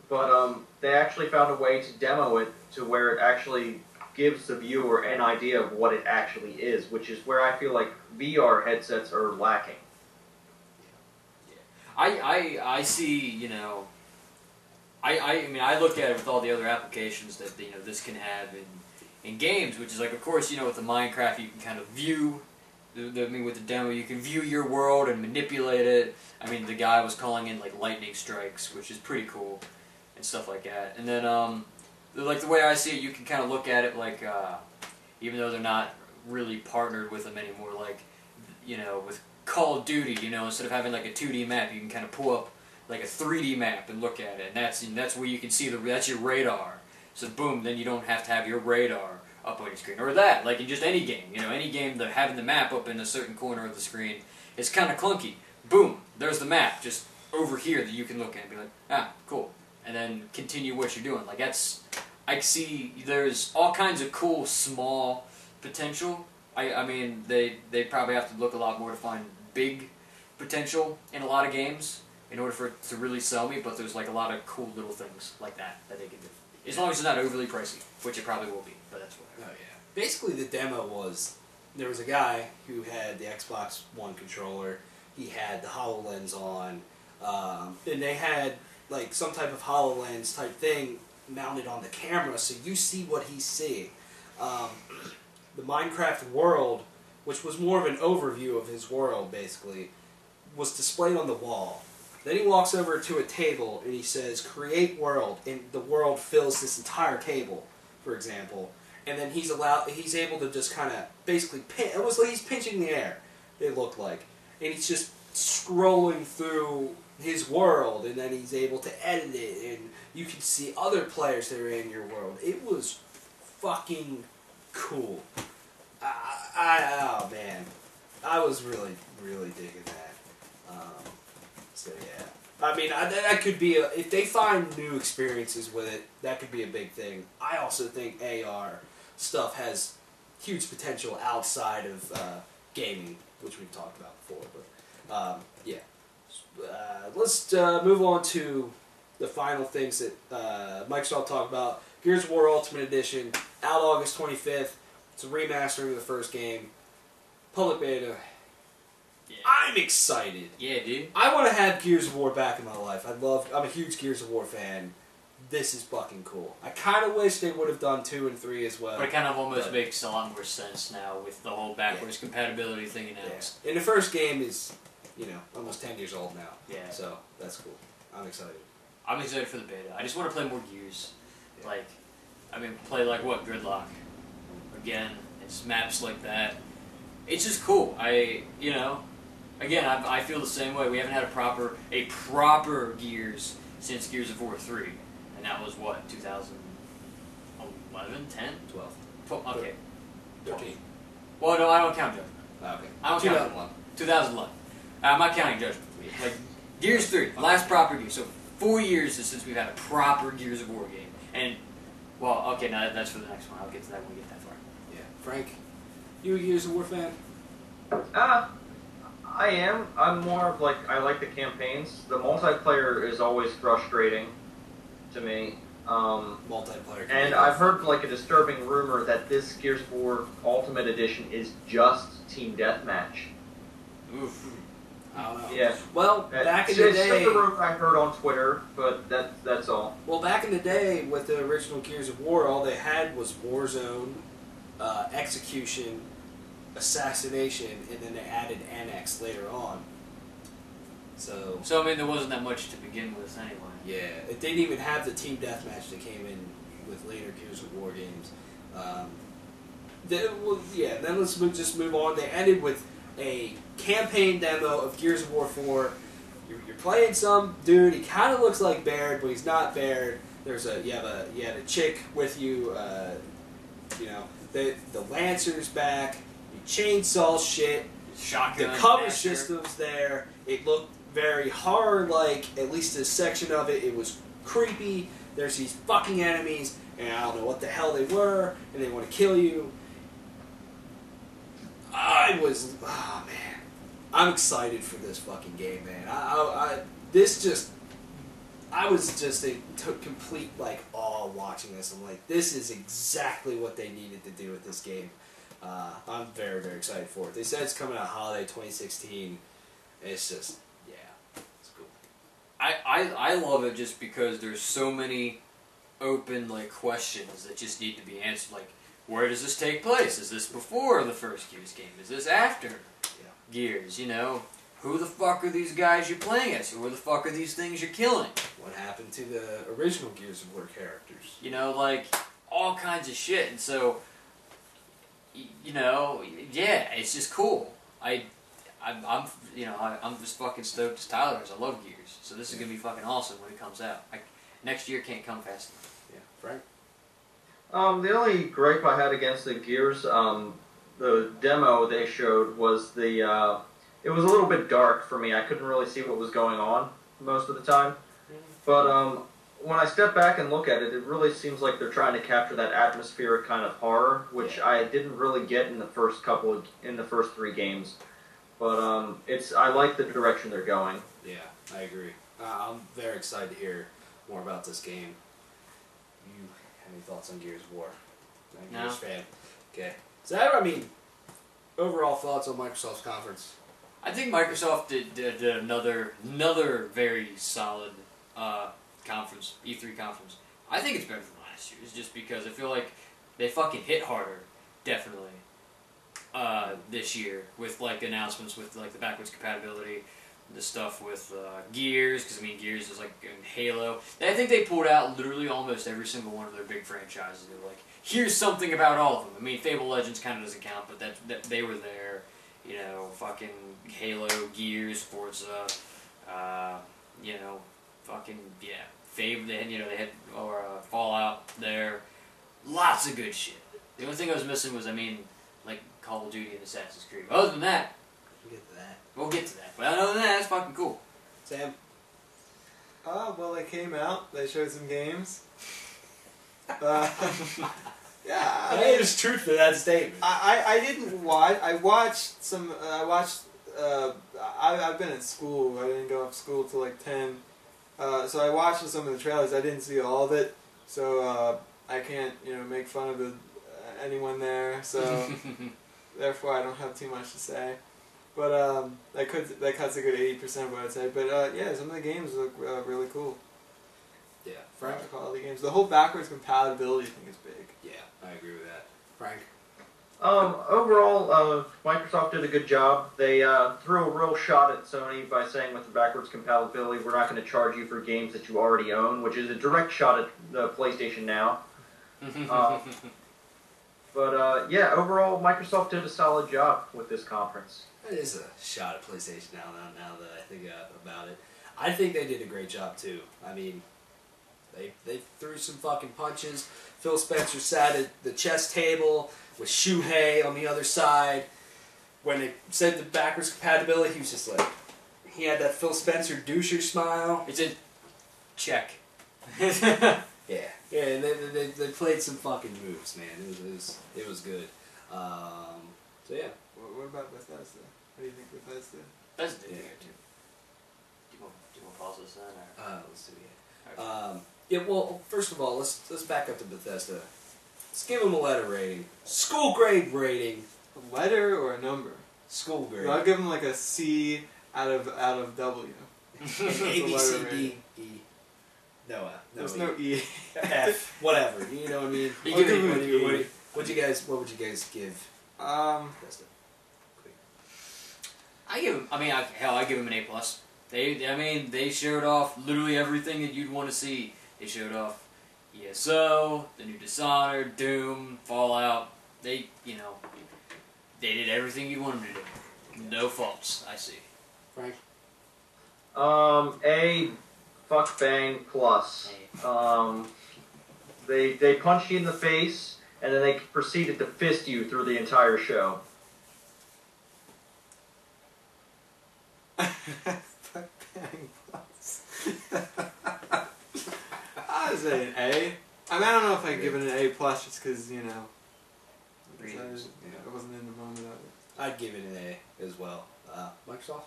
but they actually found a way to demo it to where it actually gives the viewer an idea of what it actually is, which is where I feel like VR headsets are lacking. I see, you know, I mean, I look at it with all the other applications that, you know, this can have in games, which is like, of course, you know, with the Minecraft, you can kind of view, I mean, with the demo, you can view your world and manipulate it. I mean, the guy was calling in, like, lightning strikes, which is pretty cool, and stuff like that. And then, like, the way I see it, you can kind of look at it like, even though they're not really partnered with them anymore, like, you know, with Call of Duty, you know, instead of having, like, a 2D map, you can kind of pull up like a 3D map and look at it, and that's where you can see that's your radar. So boom, then you don't have to have your radar up on your screen, or that, like in just any game, you know, any game that having the map up in a certain corner of the screen is kind of clunky. Boom, there's the map just over here that you can look at and be like, ah, cool, and then continue what you're doing. Like I see there's all kinds of cool small potential. I mean they probably have to look a lot more to find big potential in a lot of games in order for it to really sell me, but there's like a lot of cool little things like that they can do. As long as it's not overly pricey, which it probably will be, but that's whatever. Oh yeah. Basically the demo was, there was a guy who had the Xbox One controller, he had the HoloLens on, and they had like some type of HoloLens type thing mounted on the camera so you see what he's seeing. The Minecraft world, which was more of an overview of his world basically, was displayed on the wall. Then he walks over to a table and he says, create world, and the world fills this entire table, for example. And then he's able to just kind of basically it was like he's pinching the air, it looked like. And he's just scrolling through his world, and then he's able to edit it, and you can see other players that are in your world. It was fucking cool. Oh man, I was really, really digging that. So yeah, I mean, that could be if they find new experiences with it, that could be a big thing. I also think AR stuff has huge potential outside of gaming, which we've talked about before. But yeah, let's move on to the final things that Microsoft talked about. Gears of War Ultimate Edition, out August 25th. It's a remastering of the first game. Public beta. Yeah. I'm excited. Yeah, dude. I want to have Gears of War back in my life. I'm a huge Gears of War fan. This is fucking cool. I kind of wish they would have done 2 and 3 as well. But it kind of almost makes a lot more sense now with the whole backwards compatibility thing announced. Yeah. And the first game is almost 10 years old now. Yeah. So that's cool. I'm excited. I'm excited for the beta. I just want to play more Gears. Yeah. Play like what? Gridlock. Again, it's maps like that. It's just cool. Again, I feel the same way. We haven't had a proper Gears since Gears of War 3. And that was what, 2011, 10? 12. 12, okay. 13. Well, no, I don't count Judgment. Okay. I don't 2001. 2011. I'm not counting Judgment. Like, Gears 3, last proper Gears. So 4 years since we've had a proper Gears of War game. And, well, okay, now that's for the next one. I'll get to that when we get that far. Yeah. Frank, you a Gears of War fan? I am. I'm more of like, I like the campaigns. The multiplayer is always frustrating to me. Multiplayer. And I've heard like a disturbing rumor that this Gears of War Ultimate Edition is just Team Deathmatch. Oof. I don't know. Yeah. Well, back in the It's just day, a rumor I heard on Twitter, but that's all. Well, back in the day with the original Gears of War, all they had was Warzone, Execution, Assassination, and then they added Annex later on. So I mean, there wasn't that much to begin with anyway. yeah, it didn't even have the team deathmatch that came in with later Gears of War games. Then let's just move on. They ended with a campaign demo of Gears of War 4. You're playing some dude. He kind of looks like Baird, but he's not Baird. You had a chick with you. The Lancer's back. You chainsaw shit. Shotgun. The cover master. system's there. It looked very horror-like. At least a section of it. It was creepy. There's these fucking enemies, and I don't know what the hell they were, and they want to kill you. Oh man, I'm excited for this fucking game, man. I was just in complete awe watching this. I'm like, this is exactly what they needed to do with this game. I'm very, very excited for it. They said it's coming out holiday 2016. It's just, yeah, it's cool. I love it just because there's so many open questions that just need to be answered. Like, where does this take place? Is this before the first Gears game? Is this after Gears? Who the fuck are these guys you're playing as? Who the fuck are these things you're killing? What happened to the original Gears of War characters? All kinds of shit. And so, yeah, it's just cool. I'm just fucking stoked as Tyler is. I love Gears. So this is going to be fucking awesome when it comes out. Next year can't come fast enough. Yeah, Frank? The only gripe I had against the Gears, the demo they showed was it was a little bit dark for me. I couldn't really see what was going on most of the time. But when I step back and look at it, it really seems like they're trying to capture that atmospheric kind of horror, which I didn't really get in the first 3 games. But I like the direction they're going. Yeah, I agree. I'm very excited to hear more about this game. You have any thoughts on Gears of War? I'm a Gears fan. Okay. So, overall thoughts on Microsoft's conference? I think Microsoft did another very solid conference, E3 conference. I think it's better than last year's just because I feel like they fucking hit harder, definitely, this year with announcements with the backwards compatibility, the stuff with Gears, because Gears is in Halo. I think they pulled out literally almost every single one of their big franchises. They were like, here's something about all of them. Fable Legends kind of doesn't count, but that they were there. Fucking Halo, Gears, Forza, fucking Fable. They had Fallout there. Lots of good shit. The only thing I was missing was Call of Duty and Assassin's Creed. Other than that, we'll get to that. But other than that, that's fucking cool. Sam? Well, they came out. They showed some games. Yeah, there's truth to that statement. I didn't watch. I watched some. I've been in school. I didn't go off school till 10. So I watched some of the trailers. I didn't see all of it. So I can't make fun of anyone there. So therefore I don't have too much to say. But that cuts a good 80% of what I'd say. But yeah, some of the games look really cool. Yeah, Frank? Quality games. The whole backwards compatibility thing is big. Yeah, I agree with that. Frank? Overall, Microsoft did a good job. They threw a real shot at Sony by saying with the backwards compatibility, we're not going to charge you for games that you already own, which is a direct shot at the PlayStation Now. Yeah, overall, Microsoft did a solid job with this conference. That is a shot at PlayStation now that I think about it. I think they did a great job too. I mean, they threw some fucking punches. Phil Spencer sat at the chess table with Shuhei on the other side. When they said the backwards compatibility, he was just like, he had that Phil Spencer doucher smile. It's a check. Yeah, and they played some fucking moves, man. It was good. So yeah. What about Bethesda? What do you think Bethesda? That's the thing too. Do you want to pause this then? Or? Let's do it. Yeah. Well, first of all, let's back up to Bethesda. Let's give them a letter rating. School grade rating. A letter or a number? School grade. I'll give them like a C out of W. A, B, C, D, E. No, There's E. no E. F. Whatever. You know what I mean? You give me What would you guys give? Bethesda? I give him. I give him an A+. They showed off literally everything that you'd want to see. They showed off ESO, the new Dishonored, Doom, Fallout. They did everything you want them to do. No faults, I see. Frank? A fuck bang plus. They punched you in the face, and then they proceeded to fist you through the entire show. Fuck bang plus. I would say an A. I don't know if I'd give it an A plus just because, I wasn't in the moment of it. I'd give it an A as well. Microsoft?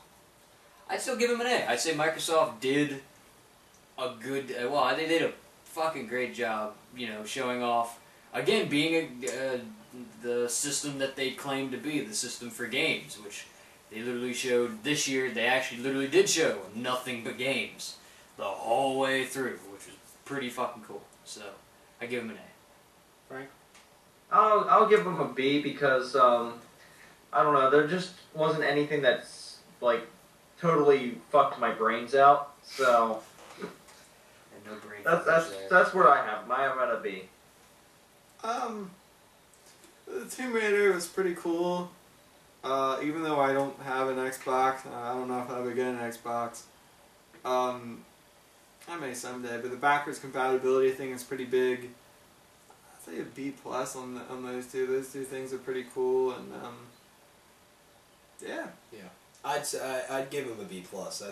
I'd still give him an A. I'd say Microsoft did a good, they did a fucking great job, showing off, again, being the system that they claimed to be, the system for games, which they literally showed this year. They actually literally did show nothing but games the whole way through, which was pretty fucking cool. So, I give him an A. Frank? I'll give them a B because, I don't know, there just wasn't anything that's, like, totally fucked my brains out, so And no brain that's where I have them. I have at a B. The Tomb Raider was pretty cool. Even though I don't have an Xbox, I don't know if I'll ever get an Xbox. I may someday, but the backwards compatibility thing is pretty big. I'd say a B plus on those two. Those two things are pretty cool, and yeah. I'd give him a B plus.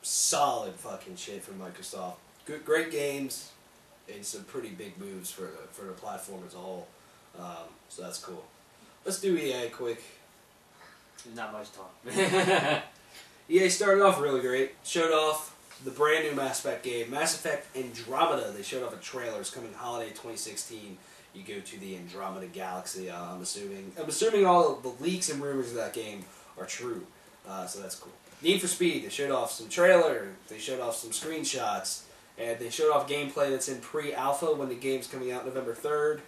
Solid fucking shit from Microsoft. Great games and some pretty big moves for the platform as a whole. So that's cool. Let's do EA quick. Not much talk. EA started off really great. Showed off the brand new Mass Effect game, Mass Effect Andromeda. They showed off a trailer. It's coming holiday 2016. You go to the Andromeda Galaxy. I'm assuming all of the leaks and rumors of that game are true. So that's cool. Need for Speed. They showed off some trailer. They showed off some screenshots, and they showed off gameplay that's in pre-alpha when the game's coming out November 3rd.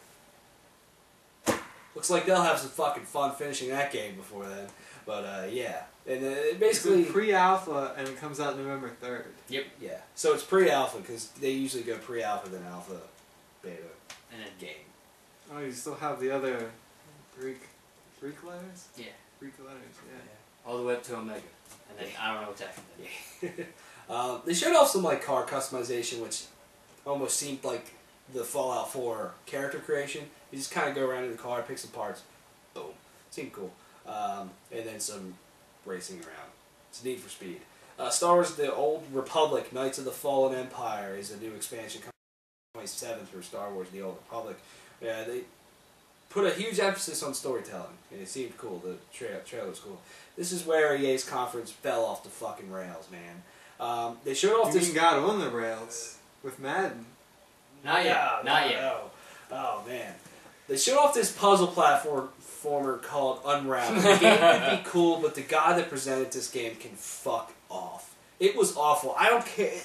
Looks like they'll have some fucking fun finishing that game before then. But yeah, and basically it's pre-alpha and it comes out November 3rd. Yep. Yeah, so it's pre-alpha because they usually go pre-alpha then alpha, beta, And then game. Oh, you still have the other Greek letters? Yeah. Greek letters, yeah. All the way up to Omega. And then I don't know what's after that. Yeah. They showed off some like car customization, which almost seemed like the Fallout 4 character creation. You just kind of go around in the car, pick some parts, boom. Seemed cool. And then some racing around. It's Need for Speed. Star Wars: The Old Republic, Knights of the Fallen Empire is a new expansion coming 27th for Star Wars: The Old Republic. Yeah, they put a huge emphasis on storytelling, and it seemed cool. The trailer was cool. This is where EA's conference fell off the fucking rails, man. They showed off You this. even got on the rails with Madden. Not yet. Not yet. No. Oh man. They showed off this puzzle platformer called Unravel. The game could be cool, but the guy that presented this game can fuck off. It was awful. I don't care.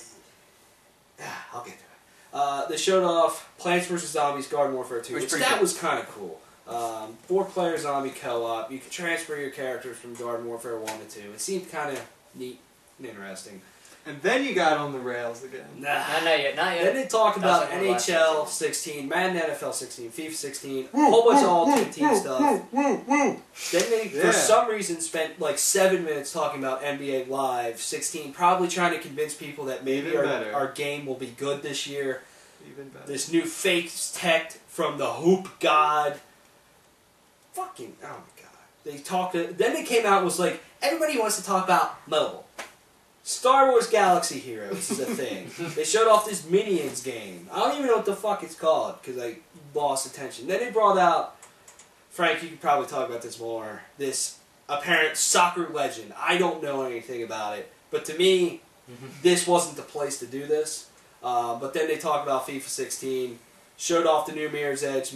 I'll get to it. They showed off Plants vs. Zombies Garden Warfare 2, which that was kind of cool. 4-player zombie co-op. You can transfer your characters from Garden Warfare 1 to 2. It seemed kind of neat and interesting. And then you got on the rails again. Nah. Not yet. Then they talk about NHL 16, Madden NFL 16, FIFA 16, a whole bunch of Ultimate Team stuff. Then they, for some reason, spent like 7 minutes talking about NBA Live 16, probably trying to convince people that maybe our game will be good this year. Even better. This new fake tech from the Hoop God. Fucking, oh my god. They talked, then they came out and was like, everybody wants to talk about mobile. Star Wars Galaxy Heroes is a thing. They showed off this Minions game. I don't even know what the fuck it's called, because I lost attention. Then they brought out, Frank, you could probably talk about this more, this apparent soccer legend. I don't know anything about it, but to me, this wasn't the place to do this. But then they talked about FIFA 16, showed off the new Mirror's Edge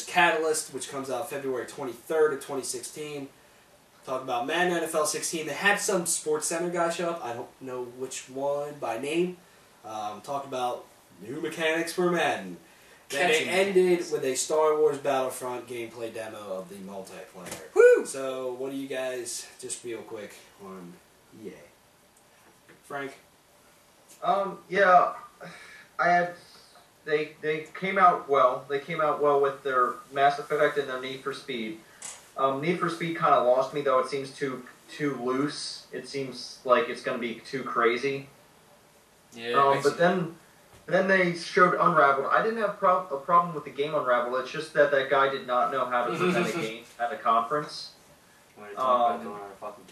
Catalyst, which comes out February 23rd of 2016. Talk about Madden NFL 16. They had some Sports Center guy show up. I don't know which one by name. Talk about new mechanics for Madden. Then they ended with a Star Wars Battlefront gameplay demo of the multiplayer. Woo! So, what do you guys, just real quick, on EA? Frank? Yeah, they came out well. They came out well with their Mass Effect and their Need for Speed. Need for Speed kind of lost me, though. It seems too loose. It seems like it's going to be too crazy. Yeah. But then they showed Unraveled. I didn't have a problem with the game Unraveled. It's just that guy did not know how to present a game at a conference.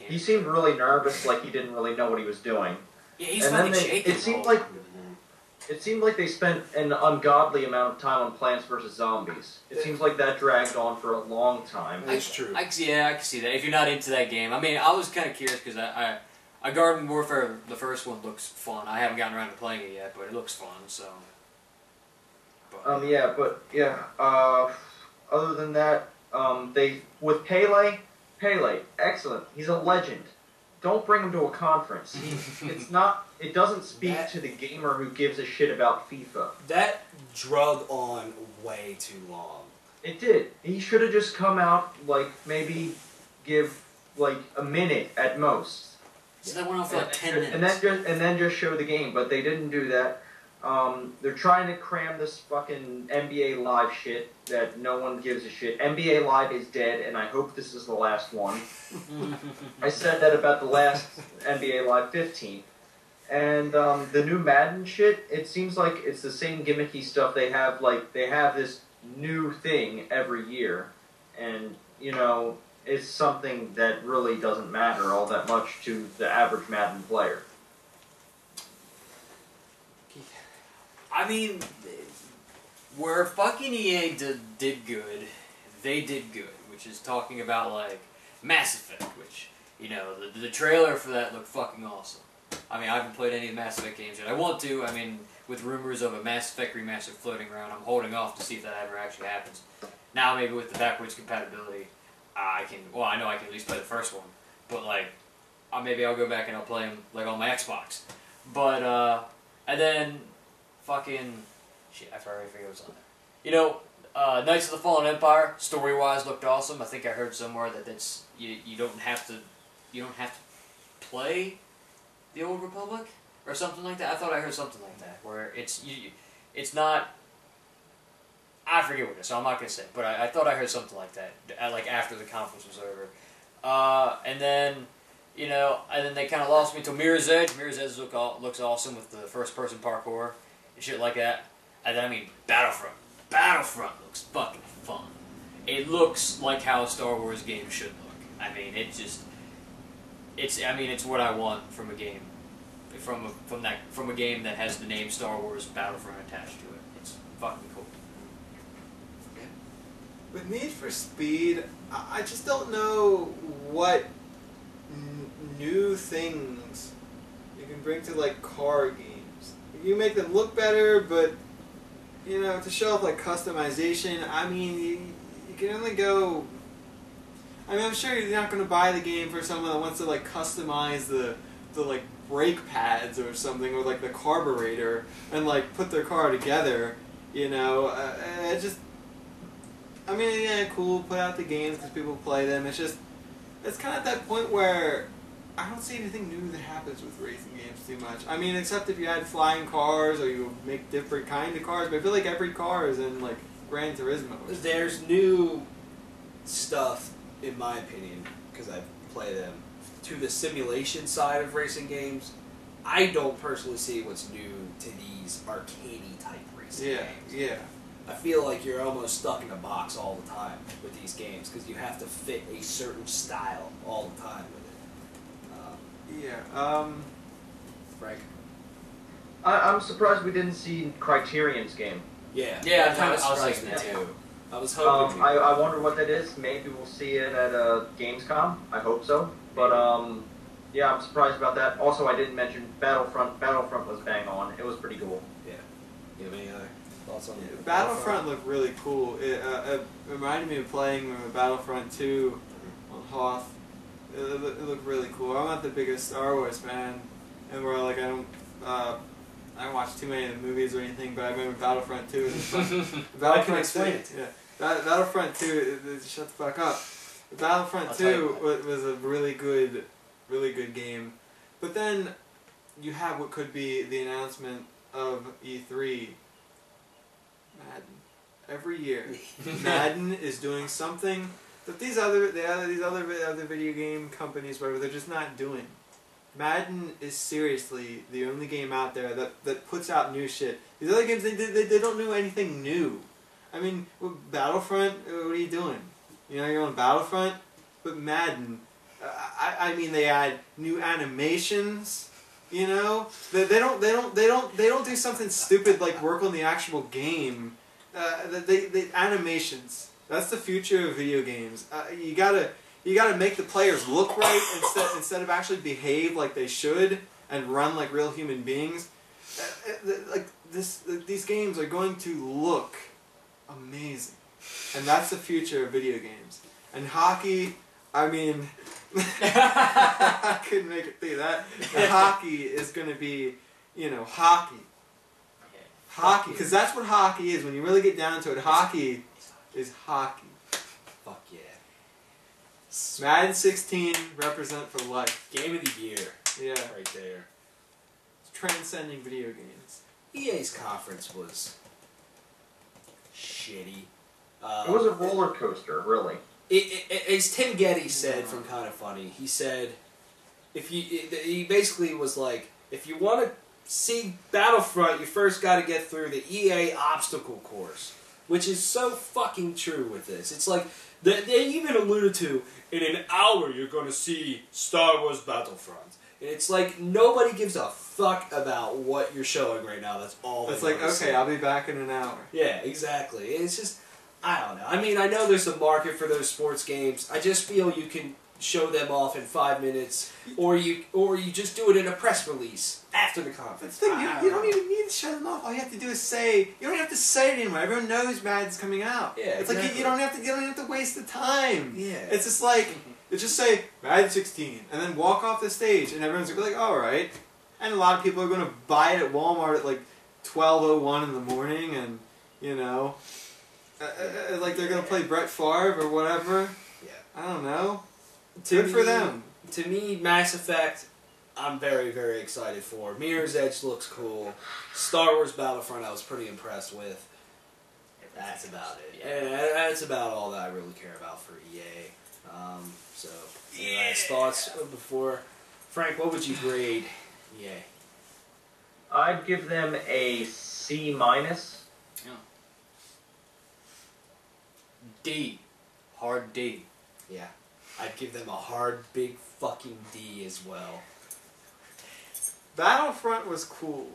He seemed really nervous, like he didn't really know what he was doing. Yeah, he's fucking shaking. It seemed like they spent an ungodly amount of time on Plants vs. Zombies. It seems like that dragged on for a long time. That's true. I can see that. If you're not into that game. I mean, I was kind of curious because I Garden Warfare, the first one looks fun. I haven't gotten around to playing it yet, but it looks fun, so. Other than that, with Pele, excellent. He's a legend. Don't bring him to a conference. It doesn't speak to the gamer who gives a shit about FIFA. That drug on way too long. It did. He should have just come out, maybe give, a minute at most. So that went on for 10 minutes. And then just show the game, but they didn't do that. They're trying to cram this fucking NBA Live shit that no one gives a shit. NBA Live is dead, and I hope this is the last one. I said that about the last NBA Live 15. And the new Madden shit, it seems like it's the same gimmicky stuff they have. They have this new thing every year, and it's something that really doesn't matter all that much to the average Madden player. I mean, where fucking EA did good, they did good, which is talking about Mass Effect, which the trailer for that looked fucking awesome. I mean, I haven't played any of the Mass Effect games yet. I want to. I mean, with rumors of a Mass Effect remaster floating around, I'm holding off to see if that ever actually happens. Now, maybe with the backwards compatibility, I can. Well, I know I can at least play the first one, but maybe I'll go back and I'll play them on my Xbox. But and then fucking shit, I already forget what's on there. Knights of the Fallen Empire, story-wise, looked awesome. I think I heard somewhere that that's you don't have to play the Old Republic or something like that. I thought I heard something like that where it's not. I forget what it is, so I'm not gonna say. But I thought I heard something like that, after the conference was over. And then they kind of lost me to Mirror's Edge. Mirror's Edge looks awesome with the first-person parkour and shit like that. And then Battlefront. Battlefront looks fucking fun. It looks like how a Star Wars game should look. I mean, it's what I want from a game, from a game that has the name Star Wars Battlefront attached to it. It's fucking cool. With Need for Speed, I just don't know what new things you can bring to car games. You make them look better, but to show off customization, I mean, you can only go. I mean, I'm sure you're not going to buy the game for someone that wants to customize the brake pads or something, or the carburetor, and put their car together. I mean, yeah, cool. Put out the games because people play them. It's just, it's kind of at that point where I don't see anything new that happens with racing games too much. I mean, except if you had flying cars or you make different kind of cars. But I feel like every car is in like Gran Turismo. There's new stuff, in my opinion, because I play them, to the simulation side of racing games. I don't personally see what's new to these arcadey type racing games. Yeah. I feel like you're almost stuck in a box all the time with these games because you have to fit a certain style all the time with it. Frank? I'm surprised we didn't see Criterion's game. Yeah. Yeah, that kind of I was surprised me thinking that. too. I was hoping. I wonder what that is. Maybe we'll see it at Gamescom. I hope so. But yeah, I'm surprised about that. Also, I didn't mention Battlefront. Battlefront was bang on. It was pretty cool. Yeah. You have any other thoughts on Battlefront looked really cool. It reminded me of playing Battlefront 2 on Hoth. It looked really cool. I'm not the biggest Star Wars fan, and where like I don't watch too many of the movies or anything, but I remember Battlefront 2. I can explain it. Yeah, Battlefront 2. Shut the fuck up. Battlefront 2 was a really good game, but then you have what could be the announcement of E3. Madden. Every year, Madden is doing something that these other video game companies, whatever, they're just not doing. Madden is seriously the only game out there that puts out new shit. These other games, they don't do anything new. I mean, with Battlefront, what are you doing? You know, you're on Battlefront, but Madden, I mean, they add new animations. You know, they don't do something stupid like work on the actual game. They animations. That's the future of video games. You gotta make the players look right instead of actually behave like they should and run like real human beings. These games are going to look amazing, and that's the future of video games. And hockey, I mean, I couldn't make it through that. Hockey is going to be, you know, hockey. Hockey, because that's what hockey is. When you really get down to it, hockey is hockey. Fuck yeah. Madden 16 represent for life. Game of the year. Yeah. Right there. It's transcending video games. EA's conference was shitty. It was a roller coaster, really. As Tim Getty said from Kind of Funny, he said, he basically was like, if you want to see Battlefront, you first got to get through the EA obstacle course, which is so fucking true with this. It's like, they even alluded to, in an hour you're going to see Star Wars Battlefront. And it's like, nobody gives a fuck about what you're showing right now. That's all. It's like, okay, I'll be back in an hour. Yeah, exactly. It's just, I don't know. I mean, I know there's a market for those sports games. I just feel you can show them off in 5 minutes, or you just do it in a press release after the conference. That's the thing, you don't even need to show them off. All you have to do is say, you don't have to say it anymore. Everyone knows Madden's coming out. Yeah, it's exactly. like you don't have to waste the time. Yeah. It's just like, just say Madden 16 and then walk off the stage and everyone's gonna be like, all right. And a lot of people are going to buy it at Walmart at like 12:01 in the morning, and you know, like they're going to play Brett Favre or whatever. Yeah. I don't know. Good for them. To me, Mass Effect, I'm very, very excited for. Mirror's Edge looks cool. Star Wars Battlefront, I was pretty impressed with. That's about it. Yeah, that's about all that I really care about for EA. So, any last thoughts before? Frank, what would you grade EA? I'd give them a C minus. Yeah. D. Hard D. Yeah. I'd give them a hard, big fucking D as well. Battlefront was cool.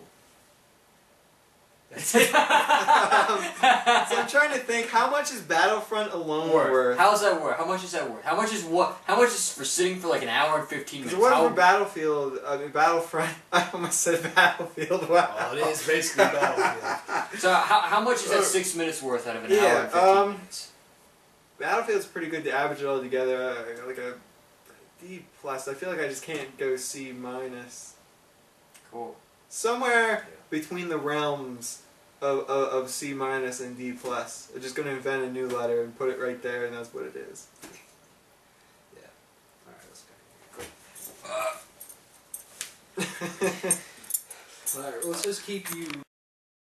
So I'm trying to think, how much is Battlefront alone worth? How's that worth? How much is that worth? How much is for sitting for like an hour and 15 minutes? Because what for Battlefield? I mean, Battlefront. I almost said Battlefield. Wow. Oh, it is basically Battlefield. So how much is that 6 minutes worth out of an hour and 15 minutes? Bettlefield's pretty good to average it all together. Like a D plus. I feel like I just can't go C minus. Cool. Somewhere between the realms of C- and D+. They're just going to invent a new letter and put it right there, and that's what it is. Yeah. Alright, let's go. Alright, let's just keep you